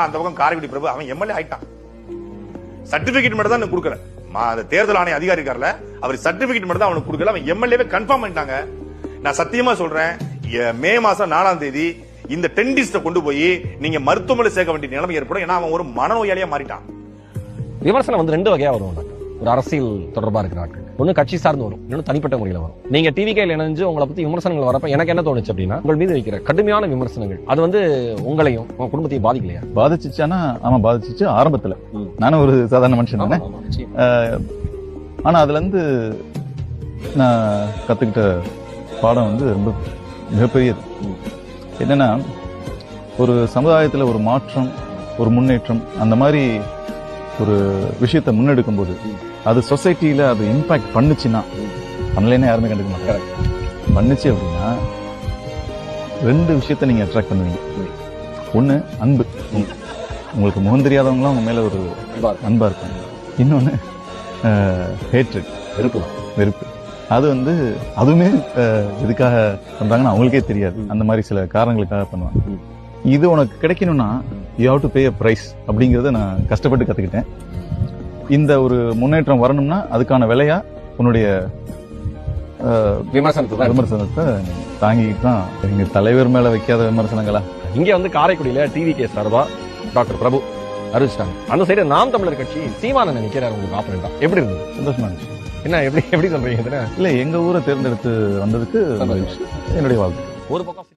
அந்த பக்கம் காரைக்குடி பிரபு அவன் எம்எல்ஏ ஆயிட்டான். சர்டிபிகேட் மட்டும் தான் கொடுக்கல. அந்த தேர்தல் ஆணைய அதிகாரி இருக்கார்ல, அவர் சர்டிபிகேட் மட்டும் தான் அவனுக்கு கொடுக்கல. அவன் எம்எல்ஏவே கன்ஃபார்ம் பண்ணிட்டாங்க. நான் சத்தியமா சொல்றேன், மே மாசம் 4ஆம் தேதி இந்த டென்டிஸ்ட கொண்டு போய் நீங்க மருத்துவமனை சேர்க்க வேண்டிய நிலைமை ஏற்படும். ஏன்னா அவன் ஒரு மனநோயாளியா மாறிட்டான். விமர்சனம் வந்து 2 வகையா வரும். ஒரு அரசியல் தொடர்பா இருக்கிற ஆட்கள் ஒண்ணு கட்சி சார்ந்து வரும், இன்னொன்னு தனிப்பட்ட முறையில வரும். நீங்க டிவிகேல இணைஞ்சு உங்களை பத்தி விமர்சனங்கள் வரப்ப எனக்கு என்ன தோணுச்சு அப்படின்னா, உங்கள் மீது வைக்கிற கடுமையான விமர்சனங்கள் அது வந்து உங்களையும் உங்க குடும்பத்தையும் பாதிக்கலையா? பாதிச்சுச்சானா ஆமா பாதிச்சுச்சு. ஆரம்பத்துல நானும் ஒரு சாதாரண மனுஷன் தானே. ஆனா அதுல இருந்து நான் கத்துக்கிட்ட பாடம் வந்து ரொம்ப மிகப்பெரியது. என்னன்னா, ஒரு சமுதாயத்துல ஒரு மாற்றம், ஒரு முன்னேற்றம், அந்த மாதிரி ஒரு விஷயத்தை முன்னெடுக்கும் போது அது சொசைட்டியில அது இம்பாக்ட் பண்ணுச்சுன்னா, பண்ணலன்னா யாருமே கண்டுக்க மாட்டாங்க. பண்ணுச்சு அப்படின்னா 2 விஷயத்த நீங்க அட்ராக்ட் பண்ணுவீங்க. ஒண்ணு அன்பு, உங்களுக்கு முகம் தெரியாதவங்களாம் உங்க மேல ஒரு அன்பா இருக்கும். இன்னொன்னு ஹேட்ரட், வெறுப்பு. அது வந்து அதுவுமே எதுக்காக பண்றாங்கன்னா அவங்களுக்கே தெரியாது. அந்த மாதிரி சில காரணங்களுக்காக பண்ணுவாங்க. இது உனக்கு கிடைக்கணும்னா you have to pay a price அப்படிங்கறத நான் கஷ்டப்பட்டு கத்துக்கிட்டேன். இந்த ஒரு முன்னேற்றம் வரணும்னா அதுக்கான விலையா உன்னுடைய விமர்சனத்தை தாங்கிட்டு தான். எங்க தலைவர் மேல வைக்காத விமர்சனங்களா? இங்க வந்து காரைக்குடியில டிவிகே சார்பா டாக்டர் பிரபு அறிவிச்சிட்டாங்க. அந்த சைடு நாம் தமிழர் கட்சி சீமானன் நினைக்கிறார் உங்களுக்கு ஆப்பரேட்டா. எப்படி இருந்தது? சந்தோஷமா இருந்துச்சு. என்ன எப்படி சொல்றீங்க? இல்ல, எங்க ஊரை தேர்ந்தெடுத்து வந்ததுக்கு என்னுடைய வாழ்க்கை. ஒரு பக்கம்